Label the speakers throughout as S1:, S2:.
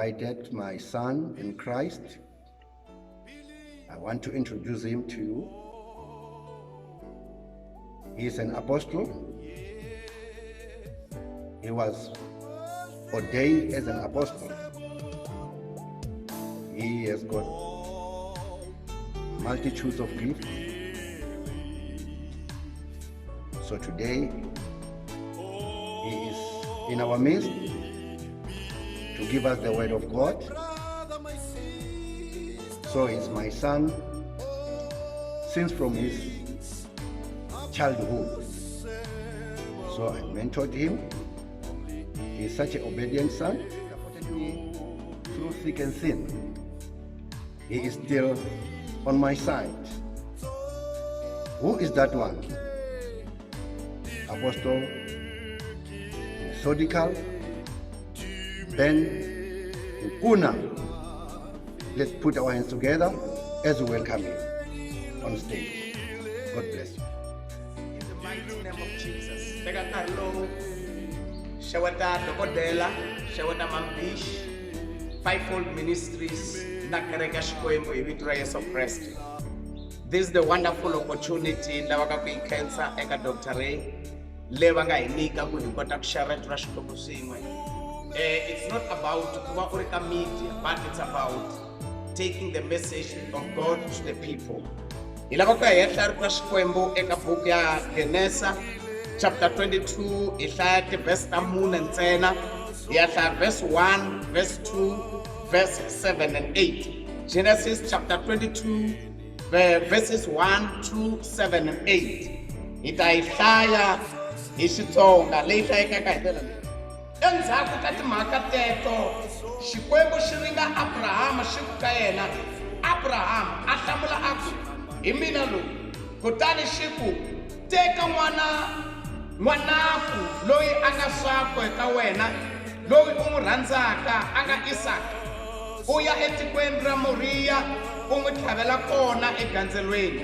S1: invited my son in Christ. I want to introduce him to you. He is an apostle. He was ordained as an apostle. He has got multitudes of gifts. So today, he is in our midst to give us the word of God. So he's my son since from his childhood. So I mentored him. He's such an obedient son. Through thick and thin, he is still on my side. Who is that one? Apostle Sodical Ben Una. Let's put our hands together as we welcome him on stage. God bless you.
S2: In the mighty name of Jesus. Teka Carlo, Shawata Dokodela, Shawata Mampish, Fivefold Ministries, Nakareka Shikwembu, Ibitra Yesu Christ. This is the wonderful opportunity Ndawaka Queen Cancer Eka Dr. Ray. Levanga inika kudikota kushara turashiko kusimwe. It's not about kuwa ureka media, but it's about taking the message of God to the people. Ilabaka yashar turashikwembu eka book ya Genesa chapter 22 ishayate verse namun and tena yashar verse 1, verse 2, verse 7 and 8. Genesis chapter 22 verses 1, 2, 7 and 8. Itaishaya Ishitsonga leyi hlayekaka hi ndlela leyi. Endzhaku ka timhaka teto Xikwembu xi ringa Abrahama xi ku ka yena Abraham a hlamula a ku hi mina loyi kutani xi ku teka n'wanaku loyi a nga swakwe eka wena loyi u n'wi rhandzaka a nga Isaka u ya etikweni ra Moriya u n'wi tlhavela kona egandzelweni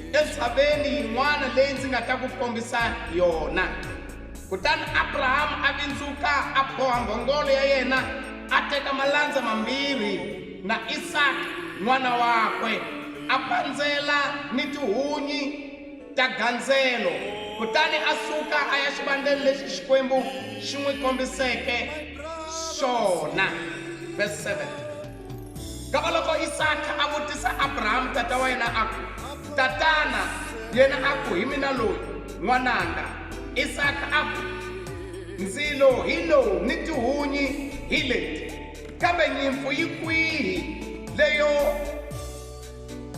S2: entshaveni yin'wana leyi ndzi nga ta ku kombisa yona. Kutani Abraham a vindzuka a boha mbhongolo ya yena a teka malandza mambirhi na Isaka n'wana wakwe a pandzela ni tihunyi ta gandzelo. Kutani a suka a ya xivandleni lexi Xikwembu xi n'wi kombiseke xona. Verse 7. Kava loko Isaka a vutisa Abraham tata wa yena a ku tatana yena a ku hi mina loyi n'wananga. Isaka a ku ndzilo hi lowu ni tihunyi hi leti kambe nyimpfu yi kwihi leyo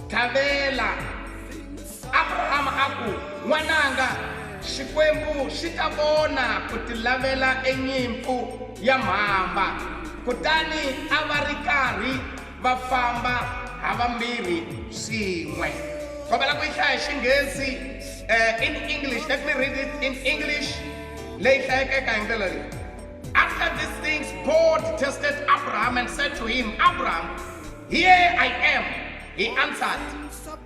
S2: tlhavela. Abraham a ku n'wananga Xikwembu xi ta vona ku ti lavela enyimpfu ya mhamba. Kutani a va ri karhi va famba havambirhi swin'we. Kombela ku yi hlaya hi Xinghezi in English. Let me read it in English. Leyi hlayekaka hi ndlela leyi. After these things, God tested Abraham and said to him, Abraham, here I am. He answered,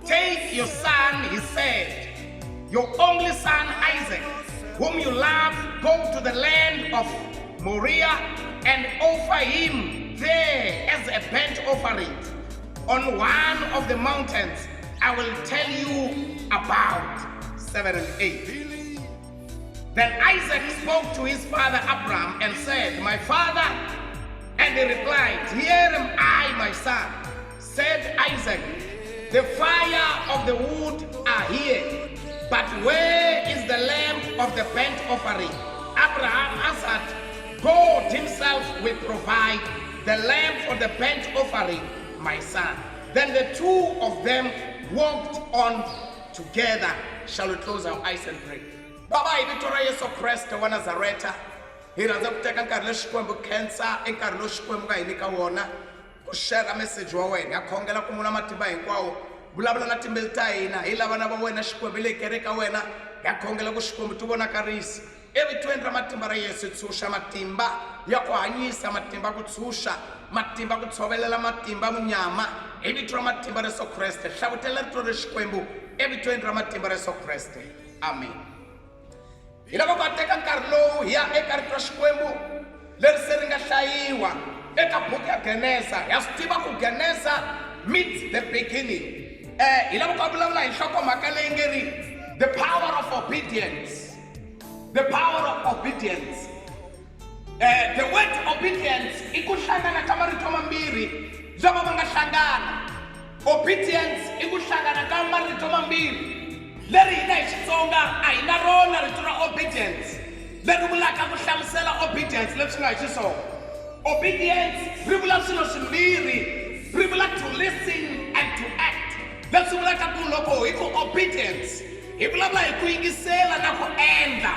S2: take your son, he said, your only son Isaac, whom you love, go to the land of Moriah and offer him there as a burnt offering on one of the mountains I will tell you about. 7 and 8. Then Isaac spoke to his father Abraham and said, my father. And he replied, here am I, my son. Said Isaac, the fire of the wood are here, but where is the lamb of the burnt offering? Abraham answered, God himself will provide the lamb for the burnt offering, my son. Then the two of them walked on together. Shall we close our eyes and pray? Baba hi vito ra Yesu Kreste wa Nazareta, hi rhandza ku teka nkarhi lowu Xikwembu khensa enkarhi lowu Xikwembu nga hi nyika wona ku share message wa wena. Ha khongela ku muna matimba hinkwawo vulavula na timbilu ta hina hi lava na va wena Xikwembu leyi kereka wena. Ha khongela ku Xikwembu ti vonakarisi evitweni ra matimba ra Yesu. Tshunxa matimba ya ku hanyisa, matimba ku tshunxa, matimba ku tshovelela matimba munyama hi vito ra matimba ra Yesu Kreste. Hlavutela rito ra Xikwembu evitweni ra matimba ra Yesu Kreste. Amen. Hi lava ku teka nkarhi lowu hi ya eka rito ra Xikwembu leri se ri nga hlayiwa eka book ya Genesa ya swi tiva ku Genesa means the beginning. Hi lava ku vulavula hi nhlokomhaka leyi nge ri the power of obedience. The power of obedience. The word obedience i ku hlangana ka marito mambirhi lama ma nga hlangana. Obedience i ku hlangana ka marito mambirhi leri hina hi Xitsonga a hi na rona rito ra obedience leri vulaka ku hlamusela obedience leswi nga hi xiswona. Obedience ri vula swilo swimbirhi, ri vula to listen and to act. Leswi vulaka ku loko hi ku obedience hi vulavula hi ku yingisela na ku endla.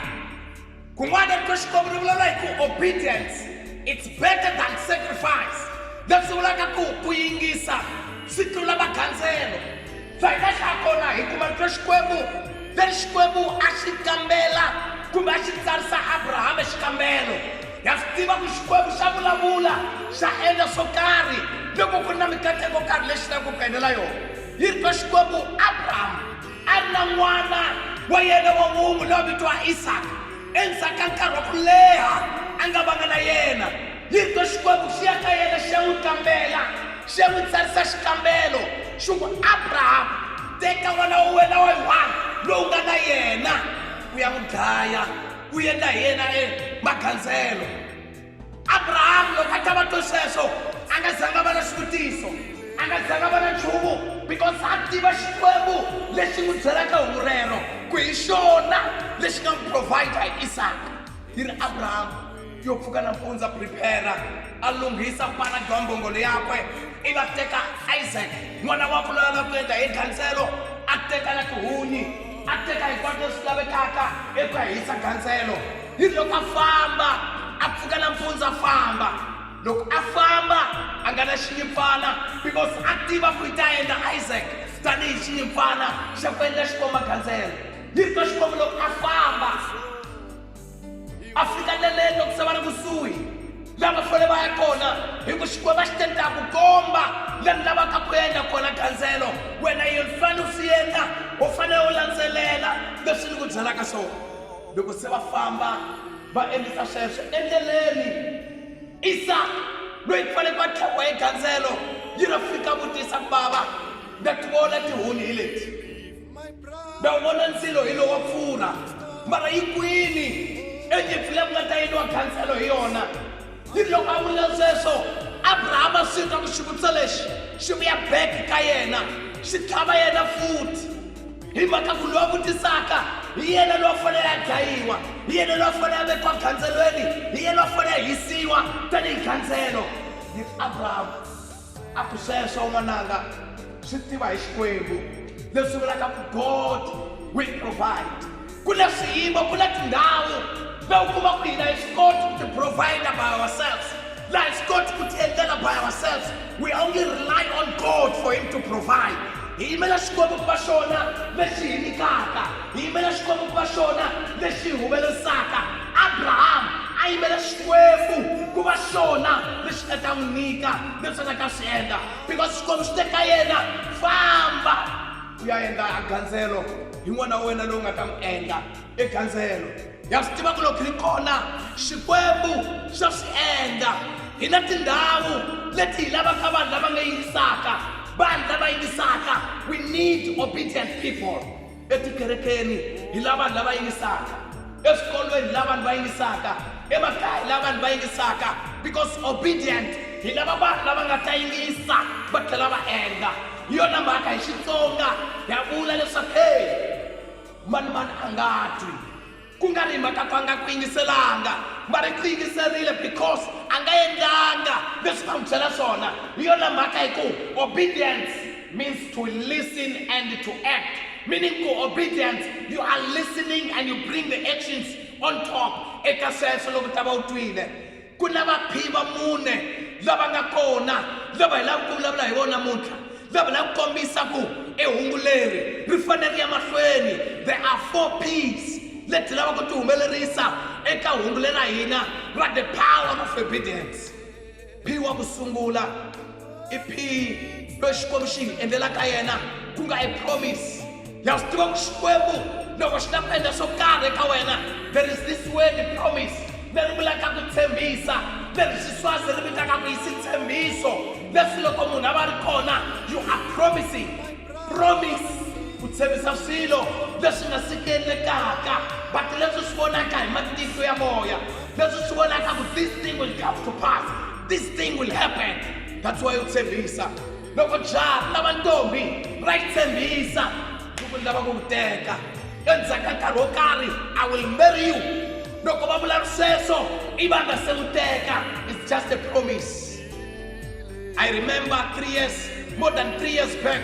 S2: Kun'wana rito Xikwembu ri vulavula hi ku obedience it's better than sacrifice. Leswi vulaka ku yingisa swi tlula magandzelo. Fayda xa kona hi kuma rito Xikwembu leri Xikwembu a xi kambela kumbe a xi tsarisa Abrahama xikambelo. Ya swi tiva ku Xikwembu xa vulavula xa endla swo karhi loko ku ri na mikateko karhi lexi na ku endlela yona. Hi rito Xikwembu Abraham a ri na n'wana wa yena wa wun'we loyi vitiwa Isaka endzhaku ka nkarhi wa ku leha a nga vanga na yena. Hi rito Xikwembu xi ya ka yena xi ya n'wi kambela xi ya n'wi tsarisa xikambelo xi ku Abraham teka n'wana wa wena wa yi-one lowu nga na yena u ya n'wi dlaya u endla hi yena magandzelo. Abraham loko a ta va twe sweswo a nga zanga va na swivutiso, a nga zanga va na nchumu because a tiva Xikwembu lexi n'wi byelaka hungu rero ku hi xona lexi nga n'wi provide hi Isaka. Yi ri Abraham yo pfuka nampundzu prepare a lunghisa pana dya mbongolo yakwe ivi a teka Isaac n'wana wa ku loyi a nga ku endla hi gandzelo, a teka na tihunyi, a teka hinkwaswo leswi lavekaka eku hisa gandzelo. Hi loko a famba a pfuka nampundzu a famba, loko a famba a nga na xinyimpfana because a tiva ku yi ta endla Isaac tanihi xinyimpfana xa ku endla xikomba gandzelo. Hi rito Xikwembu loko a famba a fika ndleleni loko se va ri kusuhi lava fole va ya kona hi ku Xikwembu a xi tenta ku komba leri lavaka ku endla kona gandzelo. Wena yi fanele u swi endla, u fanele u landzelela leswi ni ku byelaka swona. Loko se va famba va endlisa sweswo endleleni Isaka loyi ku fanele ku a tlhaviwa hi gandzelo yi ra fika vutisa ku bava na ti vona tihunyi hi leti, na wu vona ndzilo hi lowu wa pfuna mara yi kwini enyimpfu leyi ku nga ta endliwa gandzelo hi yona. Hi loko a vula sweswo Abrahama swi twa ku xivutiso lexi xi vuya back ka yena xi tlhava yena futhi hi mhaka ku loyi a vutisaka hi yena loyi a fanele a dlayiwa, hi yena loyi a fanele a vekiwa gandzelweni, hi yena loyi a fanele a hisiwa tanihi gandzelo. Hi Abraham a ku sweswo n'wananga swi tiva hi Xikwembu leswi vulaka ku God will provide. Ku na swiyimo, ku na tindhawu laha u kuma ku hina hi swi koti to provide by ourselves, laha hi swi koti ku ti endlela by ourselves. We only rely on God for him to provide. Hi yimela Xikwembu ku va xona lexi hi nyikaka, hi yimela Xikwembu ku va xona lexi hi humelerisaka. Abraham a yimela Xikwembu ku va xona lexi nga ta n'wi nyika leswi nga ta swi endla because Xikwembu xi teka yena famba u ya endla gandzelo hi n'wana wa wena lowu nga ta n'wi endla gandzelo. Ya swi tiva ku loko ri kona Xikwembu xa swi endla. Hi na tindhawu leti hi lavaka vanhu lava nga yingisaka, vanhu lava yingisaka. We need obedient people. Etikerekeni hi lava vanhu lava yingisaka, eswikolweni hi lava vanhu va yingisaka, emakaya hi lava vanhu va yingisaka because obedient hi lava vanhu lava nga ta yingisa va tlhela va endla. Hi yona mhaka hi Xitsonga ha vula leswaku hey mani a nga twi ku nga ri mhaka ku a nga ku yingiselanga mara ku yingiserile because a nga endlanga leswi va n'wi byela swona. Hi yona mhaka hi ku obedience means to listen and to act, meaning ku obedience you are listening and you bring the actions on top. Eka sweswo loko ta va u twile ku na vaphiva mune lava nga kona lava hi lava ku vulavula hi vona namuntlha, lava lava ku kombisa ku hungu leri ri fanele ri ya mahlweni. There are 4 P's leti lava ku ti humelerisa eka hungu leri ra hina ra the power of obedience. P wa ku sungula i P loyi Xikwembu xi hi endlelaka yena ku nga i promise. Ya swi tiva ku Xikwembu loko xi ta ku endla swo karhi eka wena there is this word promise. leri vulaka ku tshembisa, leri Xiswazi ri vitaka ku i xitshembiso. Leswi loko munhu a va ri kona, you are promising. Promise ku tshembisa swilo leswi nga sikelekaka, but leswi swi vonaka hi matihlo ya moya, leswi swi vonaka ku this thing will come to pass, this thing will happen. That's why you tshembisa. Loko jaha lava ntombi ra yi tshembisa loko ni lava ku ku teka endzhaku ka nkarhi wo karhi, I will marry you. Loko va vula sweswo i va nga se n'wi teka, it's just a promise. I remember more than 3 years back,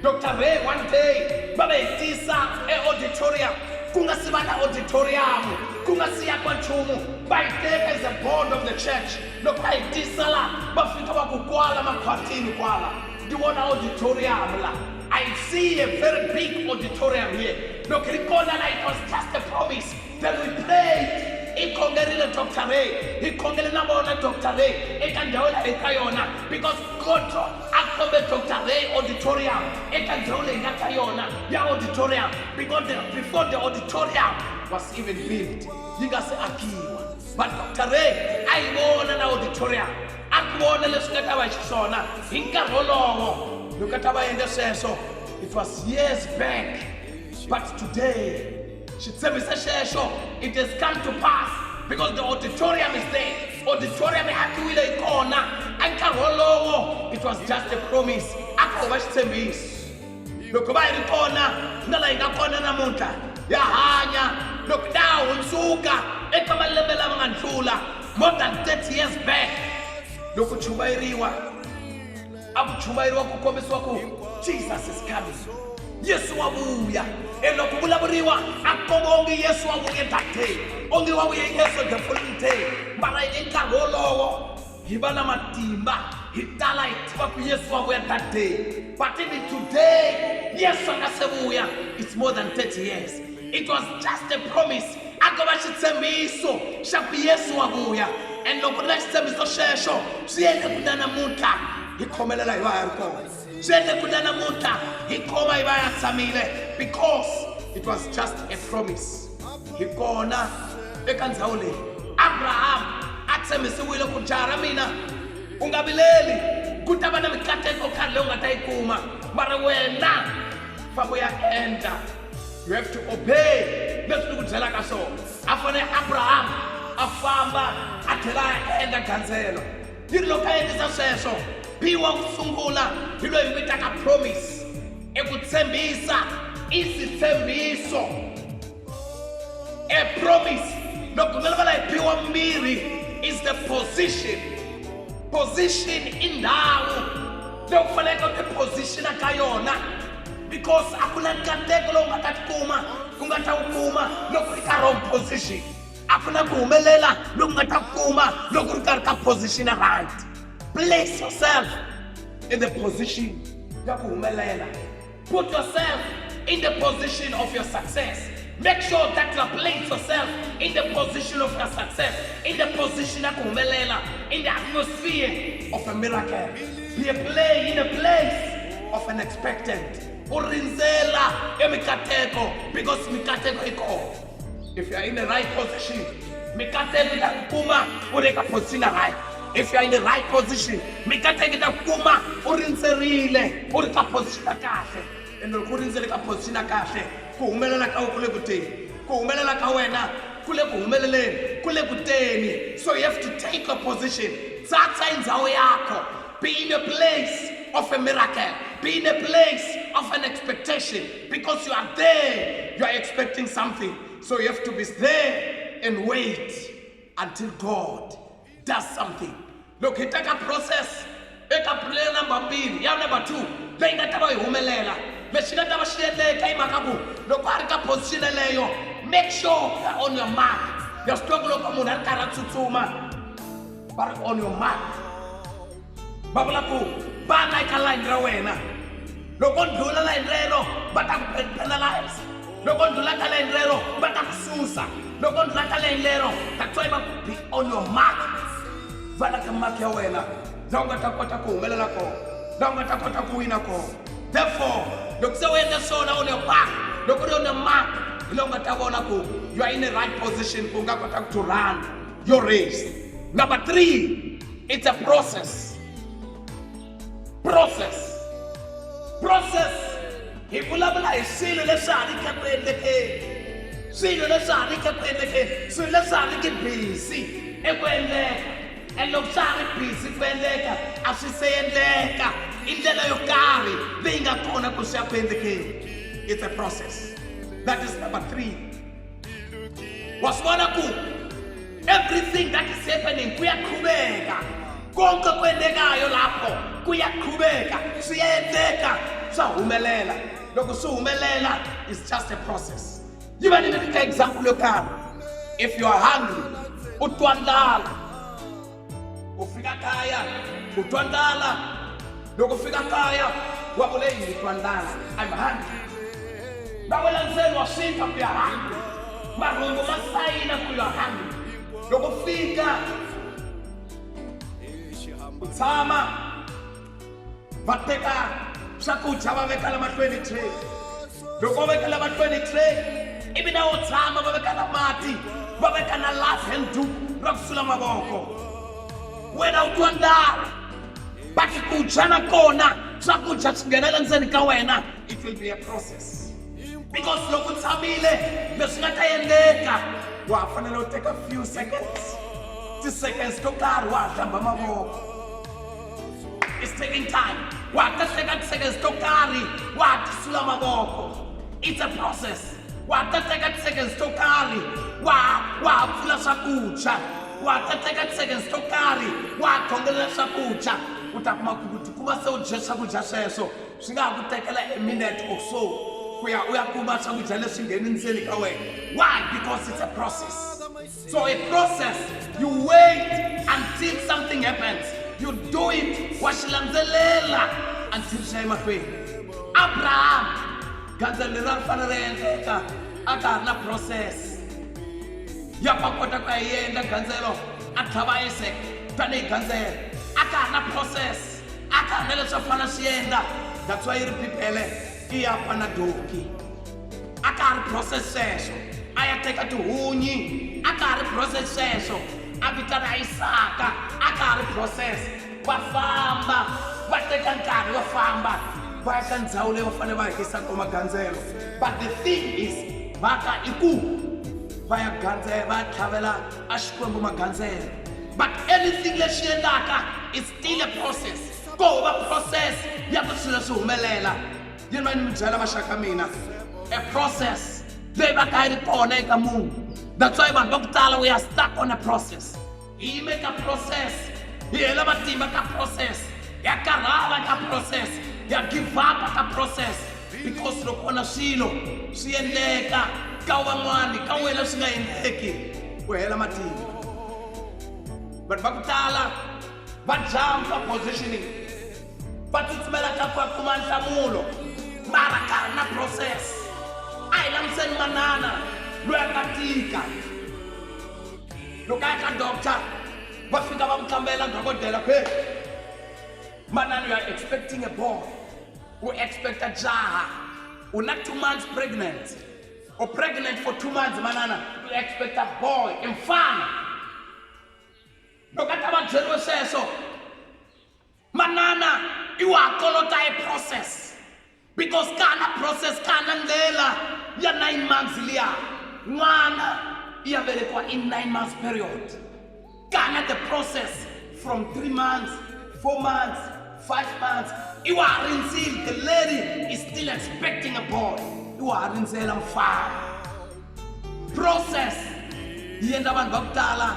S2: Dr. Ray one day va hetisa auditorium, ku nga si va na auditorium, ku nga si yakwa nchumu, va yi teka as a board of the church. Loko va hetisa la va fika va ku kwala makhwatini kwala ndi vona auditorium la. I see a very big auditorium here. Look, it was just a promise. Then we prayed. He congerile Dr. Ray. He congerile Dr. Ray. He can do it because God accompanied Dr. Ray auditorium. He can do it auditorium because before the auditorium was even built, you guys are akiwa. But Dr. Ray, I won an auditorium. I won a little bit of Shona. He can roll. Look at our intercessor. It was years back, but today, it has come to pass because the auditorium is there. Auditorium had to be a corner. It was just a promise. Look by the corner, Nalaika corner Namunta. Yahanya, look down, Suka, Ekamalabela Mantula. More than 30 years back. Look at Chubairiwa. Jesus is coming. Yesu wabuya. Elo kubulaburiwa akobongi Yesu wabuya tate. Ongi wabuya Yesu the following day. Mara inka golowo. Hibana matimba. Hitala itiwa ku Yesu wabuya tate. But even today, Yesu akasebuya. It's more than 30 years. It was just a promise. Akobashitsemiso. Shapi Yesu wabuya. And lokulashitsemiso shesho. Siene kudana muta. Hikomelela ibayarko. Because it was just a promise. Abraham atsemisiwile ku jara mina ungabileli kutava na mikateko khale ungatayikuma mara wena fambo ya enda. You have to obey. Leswi ku byela ka swona afane Abraham afamba athela enda gandzelo yiri loko a endlisa sweswo piwa ku sungula hi loyi vitaka promise ekutshembisa isitshembiso. A promise loko mi lavela hi piwa mbirhi is the position in ndhawu loko faneleke u ti positiona ka yona, because a ku na nkateko lowu nga ta tikuma ku nga ta wu kuma loko ri ka wrong position. A ku na ku humelela loku nga ta kuma loko ri karhi ka position right. Place yourself in the position ya ku humelela. Put yourself in the position of your success. Make sure that you place yourself in the position of your success, in the position ya ku humelela, in the atmosphere of a miracle. Be in a place of an expectant. Urinzela emikateko, because mikateko iko. If you are in the right position, mikateko itakuma ureka position right. If you are in the right position, mikateko itakuma urinzerile ureka position kahle. Endo kurinzele ka position kahle. Ku humelela ka kule kuteni. Ku humelela ka wena kule ku humeleleni, kule kuteni. So you have to take a position. Tsatsa indzawo yakho. Be in a place of a miracle. Be in a place of an expectation, because you are there. You are expecting something. So you have to be there and wait until God does something. Look, it take a process. Eka prayer number 2. Ya number 2. Leyi nga ta va yi humelela. Leswi nga ta va swi endleka hi mhaka ku loko a ri ka position leyo, make sure you are on your mark. Ya swi tiva ku loko munhu a ri karhi a tsutsuma, va ri on your mark. Va vula ku va na eka line ra wena. Loko ndlula line rero va ta ku penalize. Loko ndlula ka line rero va ta ku susa. Loko ndlula ka line rero that's why va be on your mark. Va na ka mark ya wena la u nga ta kota ku humelela kona, la u nga ta kota ku wina kona. Therefore loko se u endla swona on your mark, loko ri on your mark hi lo nga ta vona ku you are in the right position ku nga kota to run your race. Number 3, it's a process. Process. Hi vulavula hi swilo leswi harike ku endlekeni. Swilo leswi harike ku endlekeni. Swilo leswi harike busy eku endleka. And loko swa ha ri busy ku endleka, a swi se endleka hi ndlela yo karhi leyi nga kona ku swi ya ku endlekeni. It's a process. That is number 3. Wasibona ku everything that is happening kuyaqhubeka. Konke kwendekayo lapho kuyaqhubeka. Siyendeka, swahumelela. Loko swihumelela, it's just a process. Yiva ni nyika example yo karhi. If you are hungry, utwa ndlala. Ufika kaya, utwa ndlala. Loko ufika kaya, wa vule yini utwa ndlala? I'm hungry. Bawela ndzeni wa swika ku ya hungry. Marungu ma sayina ku ya hungry. Loko fika utshama va teka swakudya va veka la mahlweni tray. Loko veka la mahlweni tray, ivi na wo tshama va veka na mati, va veka na last hand duku ra ku sula mavoko. Wena u twa ndlala, but ku dya na kona swakudya swi nghenela ndzeni ka wena, it will be a process. Because loko tshamile leswi nga ta endleka, wa fanele u teka few seconds. Ti-seconds to karhi wa hlamba mavoko. It's taking time. Wa ta teka seconds to karhi wa ti sula mavoko. It's a process. Wa ta teka seconds to karhi wa pfula swakudya. Wa ta teka seconds to karhi wa khongelela swakudya. U ta kuma ku va se u dya swakudya sweswo swi nga ha ku tekela a minute or so. Why? Because it's a process. So a process, you wait until something happens. You do it washilandzelela until shaymakhweni. Abraham ganzelela faneleka aka na process. Ya pakota ka yenda ganzelo athava Isaac tani ganzelo aka na process. Aka na leswa fana siyenda. That's why you prepare. Iyapana doki akari process sweswo aya teka tihunyi akari process sweswo avitana Isaka akari process va famba va teka nkarhi va famba va ya ka ndhawu leyi va fanele va hisa koma gandzelo. But the thing is vaka iku va ya gandzela va tlhavela a Xikwembu magandzelo. But anything lexi endaka is still a process. Ko va process ya ku swilo swi humelela. A process. That's why we are stuck on a process. He make a process. He make a process. He a process. He give up a process. Because look on a silo. She and Leka. Kawamani. Kawela Sina in Heki. Well, I'm a team. But Bakutala. But jump for positioning. But it's Melaka Kumanta Mulo. Marakana process. I am saying manana. Luakatika. Look at a doctor. But think about Kambela Gagodela. Manana, you are expecting a boy. We expect a jar. We're not 2 months pregnant. Or pregnant for 2 months, manana. We expect a boy. In fun. Look at what General says so. Manana, you are called a process. Because kana process kana ndlela ya 9 months liya mwana ya velekwa in 9 months period. Kana the process from 3 months, 4 months, 5 months. You are until the lady is still expecting a boy. You are until mfana. Process yenda vanhu va ku tala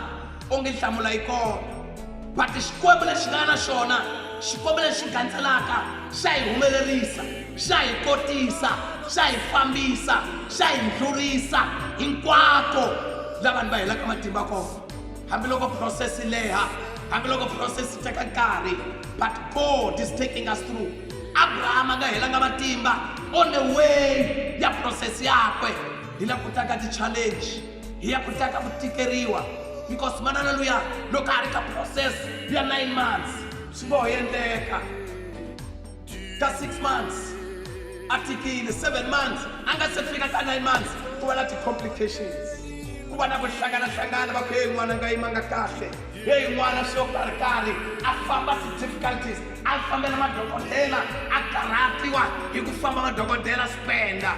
S2: onge hlamula ikona. But Xikwembu lexi nga na xona, Xikwembu lexi gandzelaka xa hi humelerisa. Xa hi kotisa, xa hi fambisa, xa hi ndlurisa hinkwako la vanhu va helaka matimba kona. Hambiloko process leha, hambiloko process teka nkarhi, but God is taking us through. Abraham anga helanga matimba on the way ya process yakwe. Hi la kutaka ti challenge, hi ya kutaka ku tikeriwa. Because manana luya loko a ri ka process ya 9 months, swi ngo endleka. Ka 6 months. Atikile 7 months, anga se fika ka 9 months, ku va na ti complications. ku va na ku hlangana va ku hey n'wana nga yimanga kahle hey n'wana swo karhi a famba ti-difficulties a fambela madokodela a karhatiwa hi ku famba madokodela spenda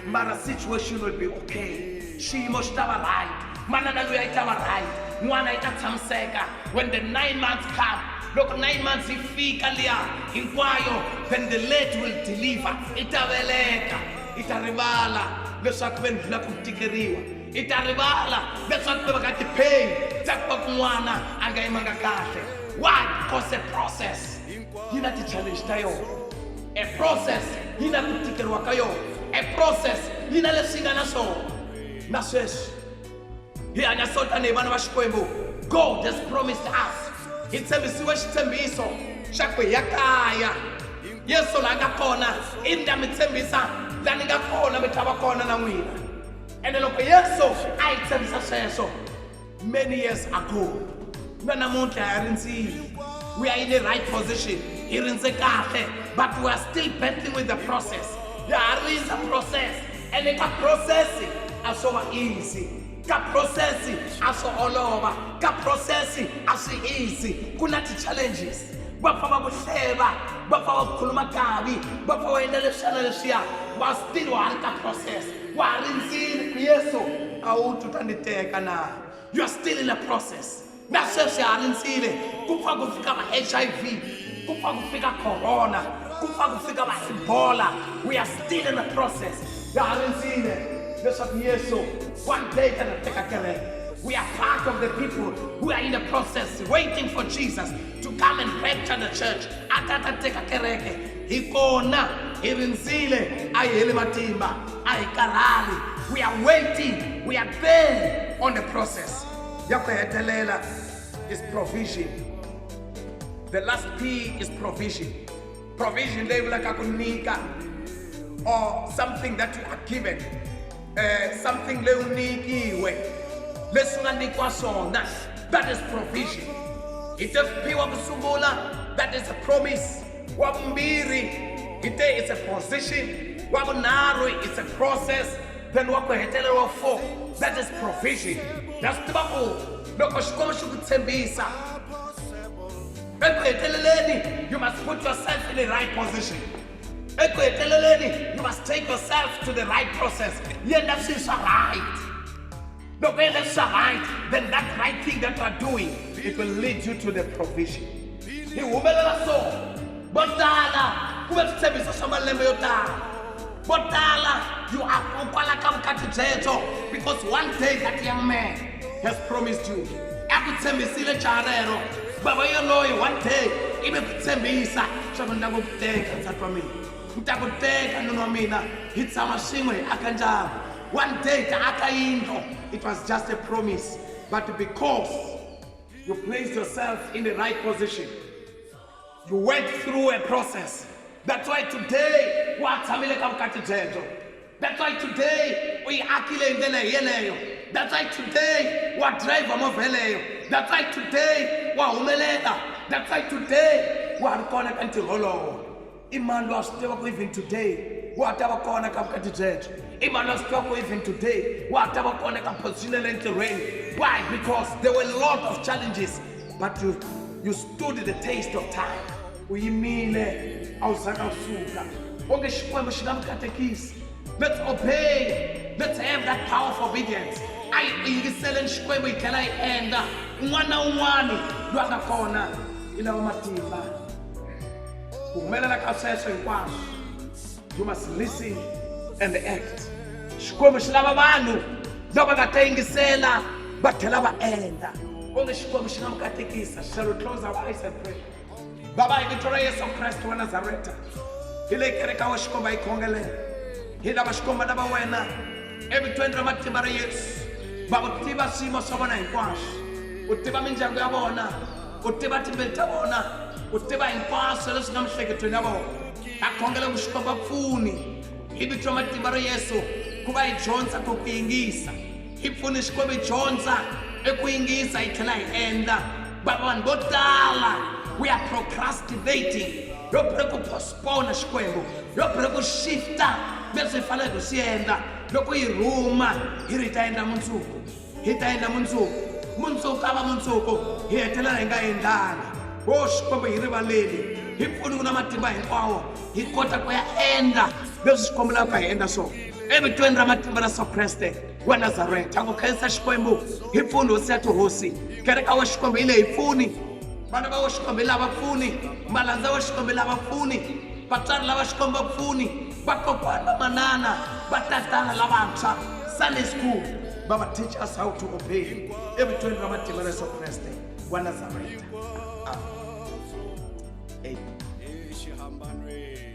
S2: mara situation will be okay xiyimo xi ta va right manana loyi a ta va right n'wana yi ta tshamiseka when the 9 months come loko 9 months yi fika liya hinkwayo then the lady will deliver i ta veleka i ta rivala leswaku ve ndlula ku tikeriwa i ta rivala leswaku ve va ka ti-pain ta ku va ku n'wana a nga yimanga kahle why because a process yi na ti-challenge ta yona a process yi na ku tikeriwa ka yona a process yi na leswi yi nga na swona na sweswi hi hanya so tanihi vana va Xikwembu God has promised us hi tshembisiwe xitshembiso xa ku hi ya kaya Yesu laha nga kona i ni ta mi tshembisa laha ni nga kona mi ta va kona na n'wina ene loko Yesu a hi tshembisa sweswo many years ago na namuntlha hi rindzile we are in the right position hi rindze kahle but we are still battling with the process ha rindza process ene ka process a swo va easy ka process a swo olova ka process a swi easy ku na ti-challenges va pfa va ku hleva va pfa va khuluma kavi va pfa va endla leswiya va still wa ha ri ka process wa ha rindzile ku Yesu a wu tu ta ni teka na you are still in a process na sweswi ha rindzile ku pfa ku fika va HIV ku pfa ku fika corona ku pfa ku fika va Ebola we are still in the process ha rindzile leswaku Yesu one day ta ni teka kereke. We are part of the people who are in the process waiting for Jesus to come and rapture the church. Atata teka kereke. Ikona, irinzile, ayele matimba, ay karali. We are waiting. We are there on the process. Yakuhetelela is provision. The last P is provision. Provision, they will like akunika or something that you are given. Something leunikiwe. That is provision. It is that is a promise. It is a position. It's a process. Then that is provision. That's you must put yourself in the right position. You must take yourself to the right process. That is right. No, when that's right, then that right thing that you are doing, it will lead you to the provision. You are because one day that young man has promised you. Baba you know one day, even kutsembisa shakunda kuteka sakwami. Utakuteka nuna mina, hitsama shimwe akanjalo. One day it was just a promise, but because you placed yourself in the right position, you went through a process. That's why today that's why today we akile ndele yeleyo. That's why today we drive amoveleyo. That's why today we umelela. That's why today we are connected until holo. Imani was still even today. What our corner even today, what our corner position and terrain. Why? Because there were a lot of challenges, but you stood the taste of time. Let's obey. Let's have that power of obedience. You must listen and act. Shall we close our eyes and pray? Baba, Victoria of Christ to Nazareth. Every 20 years, Baba Tiba Simo Savana in Quash, Utiba Minjagabona, Utiba Tibetabona, Utiba in Quash, let's not shake it to Nabo. Akongela kushikoba funi ibitoma tibaro Yesu kuba ijonza kukuingisa ifuni shikoba ijonza ekuingisa ithela ienda babantu bodala we are procrastinating yopre ku postpone Xikwembu yopre ku shifta bese fanele kusienda loko iruma iritaenda mundzuku hi ta endla mundzuku a va mundzuku hi hetelela hi nga endlangi. Xikwembu hi rivaleli, hi pfuni ku na matimba hinkwawo hi kota ku ya endla leswi swi kombelaka hi endla swona evitweni ra matimba ra Yesu Kreste wa Nazareta. Ku khensa Xikwembu, hi pfuni hosi ya tihosi, kereka wa Xikwembu hi leyi pfuni, vana va Xikwembu lava pfuni, malandza wa Xikwembu lava pfuni, vatswari lava Xikwembu va pfuni, vakokwani va manana, vatatana lavantshwa, Sunday school, va va teach us how to obey evitweni ra matimba ra Yesu Kreste wa Nazareta. Amen.